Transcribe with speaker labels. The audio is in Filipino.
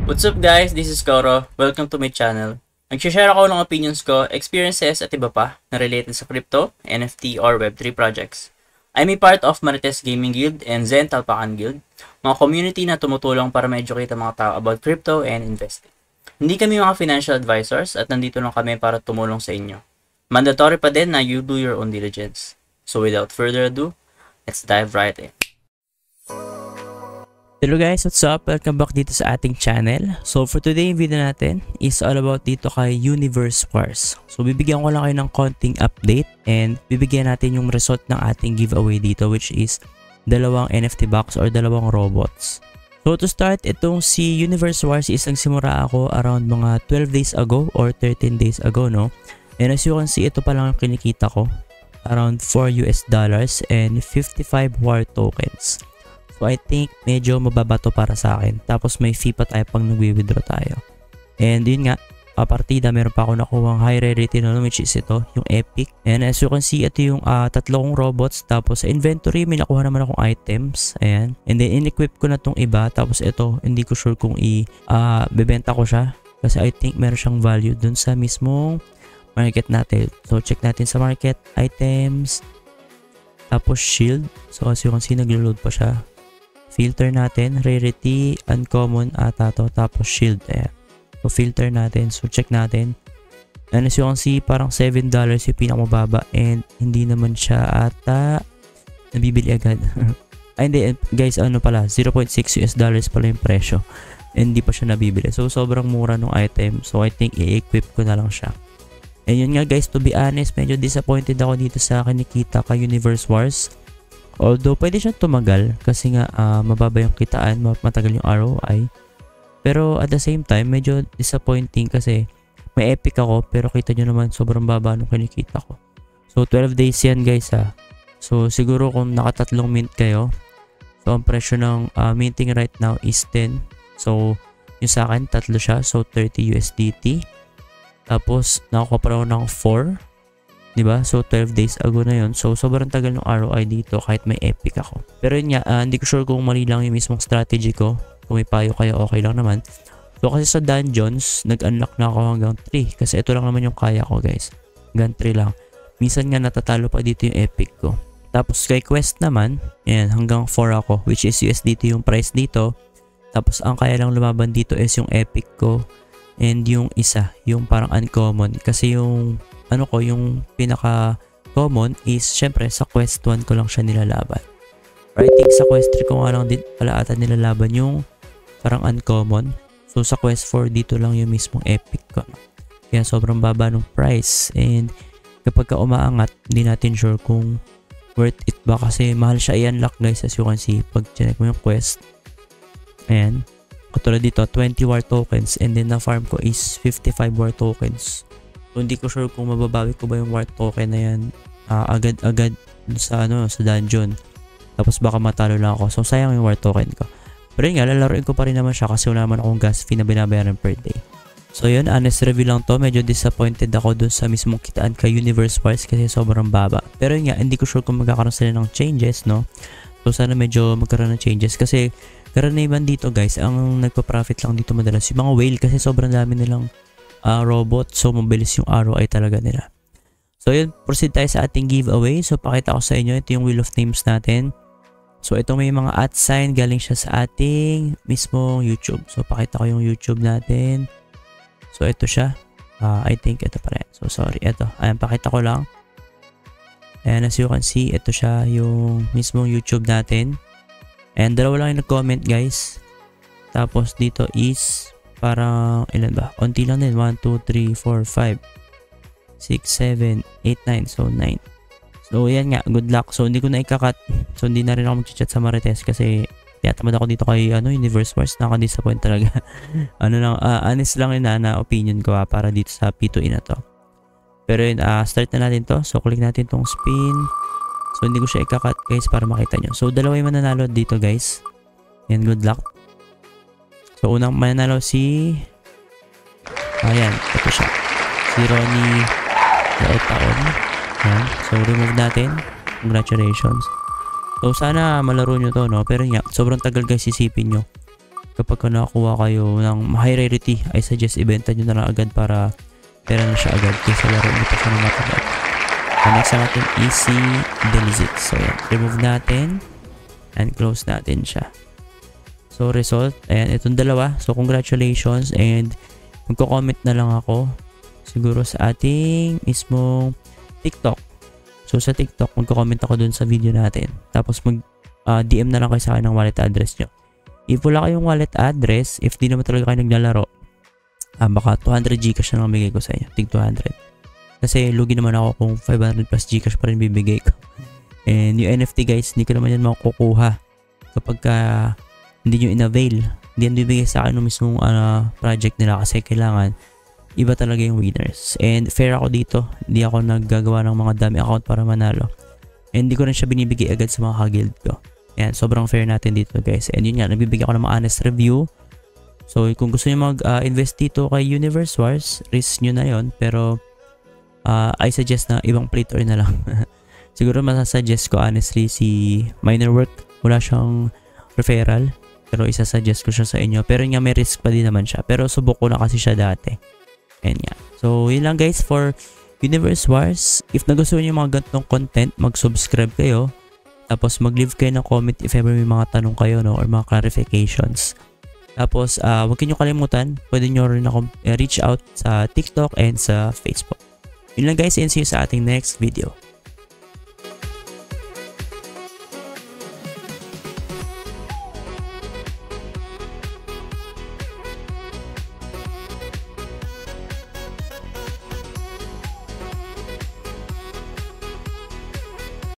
Speaker 1: What's up guys? This is Koro. Welcome to my channel. Nag-share ako ng opinions ko, experiences at iba pa na related sa crypto, NFT or Web3 projects. I'm a part of Marites Gaming Guild and Zen Talpakan Guild, mga community na tumutulong para ma-educate ang mga tao about crypto and investing. Hindi kami mga financial advisors at nandito lang kami para tumulong sa inyo. Mandatory pa din na you do your own diligence. So without further ado, let's dive right in. Hello guys, what's up? Welcome back dito sa ating channel. So for today video natin is all about dito kay Universe Wars. So bibigyan ko lang kayo ng konting update and bibigyan natin yung result ng ating giveaway dito, which is dalawang NFT box or dalawang robots. So to start, itong si Universe Wars is nagsimula ako around mga 12 days ago or 13 days ago, no? And as you can see, ito pa lang ang kinikita ko, around $4 and 55 war tokens. So I think medyo mababato para sa akin. Tapos may fee pa tayo pang nagwi-withdraw tayo. And yun nga, partida meron pa ako nakuhang high rarity na which is ito, yung Epic. And as you can see, ito yung tatlo kong robots. Tapos sa inventory, may nakuha naman akong items. Ayan. And then in-equip ko na tong iba. Tapos ito, hindi ko sure kung bebenta ko siya. Kasi I think meron siyang value dun sa mismong market natin. So check natin sa market, items. Tapos shield. So as you can see, naglo-load pa siya. Filter natin, rarity, uncommon ata to, tapos shield. Ayan. So filter natin, so check natin. And as you can see, parang $7 yung pinakamababa and hindi naman siya ata nabibili agad. Ay hindi guys, ano pala, $0.6 pala yung presyo. And hindi pa siya nabibili. So sobrang mura ng item. So I think i-equip ko na lang siya. And yun nga guys, to be honest, medyo disappointed ako dito sa kinikita kay Universe Wars. Although pwede siyang tumagal kasi nga mababa yung kitaan, matagal yung ROI. Pero at the same time, medyo disappointing kasi may Epic ako pero kita nyo naman sobrang baba nung kinikita ko. So 12 days yan guys ha. So siguro kung nakatatlong mint kayo, so ang presyo ng minting right now is 10. So yung sa akin, tatlo siya. So 30 USDT. Tapos nakakuha pa ako ng 4. Diba? So 12 days ago na yun. So sobrang tagal ng ROI dito kahit may Epic ako. Pero yun nga, hindi ko sure kung mali lang yung mismong strategy ko. Kung may payo kayo, okay lang naman. So kasi sa dungeons, nag-unlock na ako hanggang 3. Kasi ito lang naman yung kaya ko guys. Hanggang 3 lang. Minsan nga natatalo pa dito yung Epic ko. Tapos kay quest naman, yan, hanggang 4 ako. Which is USDT yung price dito. Tapos ang kaya lang lumaban dito is yung Epic ko. And yung isa, yung parang uncommon. Kasi yung ano ko, yung pinaka common is syempre sa quest 1 ko lang siya nilalaban. Or I think sa quest 3 ko nga lang din pala ata nilalaban yung parang uncommon. So sa quest 4 dito lang yung mismong Epic ko. Kaya sobrang baba ng price. And kapag ka umaangat, hindi natin sure kung worth it ba kasi mahal siya i-unlock guys, as you can see pag check mo yung quest. Ayan. Katulad dito, 20 war tokens and then na farm ko is 55 war tokens. So hindi ko sure kung mababawi ko ba yung war token na yan agad-agad sa sa dungeon. Tapos baka matalo lang ako. So sayang yung war token ko. Pero yun nga, lalaroin ko pa rin naman siya kasi wala naman akong gas fee na binabayaran per day. So yun, honest review lang to. Medyo disappointed ako dun sa mismong kitaan kay Universe Wars kasi sobrang baba. Pero yun nga, hindi ko sure kung magkakaroon sila ng changes, no? So sana medyo magkaroon ng changes kasi karaniwan dito guys, ang nagpa-profit lang dito madalas yung mga whale kasi sobrang dami nilang robot. So mabilis yung ROI talaga nila. So yun, proceed tayo sa ating giveaway. So pakita ko sa inyo, ito yung wheel of names natin. So ito may mga @ sign, galing siya sa ating mismong YouTube. So pakita ko yung YouTube natin. So ito siya. I think ito pa rin. So sorry, ito. Ayan, pakita ko lang. And as you can see, ito siya yung mismong YouTube natin. And dalawa lang yung nag-comment guys. Tapos dito is parang ilan ba? Unti lang din. 1, 2, 3, 4, 5, 6, 7, 8, 9. So 9. So yan nga. Good luck. So hindi ko na ikakat. So hindi na rin ako mag-chat sa Marites kasi tamad ako dito kay Universe Wars. Nakaka-disappoint talaga. Honest lang yun na opinion ko para dito sa P2E na to. Pero yun, start na natin to. So click natin tong spin. So hindi ko siya ikakat guys para makita nyo. So dalawa yung mananalo dito guys. Yan, good luck. So unang mananalo si ayan, ito siya. Si Ronnie Laotaon. Yan. So remove natin. Congratulations. So sana malaro nyo to, no? Pero nga, sobrang tagal guys isipin nyo. kapag nakakuha kayo ng high rarity, I suggest ibenta nyo na lang agad para pera na siya agad kaysa laro nyo pa siya ng matagal. Next natin, easy delete. So yan, remove natin and close natin siya. So result, ayan, itong dalawa. So congratulations, and magko-comment na lang ako siguro sa ating mismong TikTok. So sa TikTok, magko-comment ako dun sa video natin. Tapos DM na lang kayo sa akin ng wallet address nyo. If wala kayong wallet address, if di naman talaga kayo naglalaro, baka 200 Gcash na lang bigay ko sa inyo. Tig 200. Kasi lugi naman ako kung 500 plus Gcash pa rin bibigay ko. And yung NFT guys, hindi ko naman yan makukuha kapag hindi nyo in-avail. Hindi yan bibigay sa akin ng mismong project nila kasi kailangan iba talaga yung winners. And fair ako dito. Hindi ako naggagawa ng mga dami account para manalo. And hindi ko rin siya binibigay agad sa mga ka-guild ko. Yan, sobrang fair natin dito guys. And yun nga, nagbibigay ako ng mga honest review. So kung gusto niyo mag-invest dito kay Universe Wars, risk nyo na yon. Pero I suggest na ibang plate or na lang. Siguro masasuggest ko honestly si Minerwork. Wala siyang referral. Pero isasuggest ko siya sa inyo. Pero nga may risk pa din naman siya. Pero subok ko na kasi siya dati. Ayan nga. So yun lang guys for Universe Wars. If nagustuhan niyo yung mga ganitong content, mag-subscribe kayo. Tapos mag-leave kayo ng comment if ever may mga tanong kayo, no, or mga clarifications. Tapos huwag niyo kalimutan, pwede niyo rin ako reach out sa TikTok and sa Facebook. Yun lang guys, and see you sa ating next video.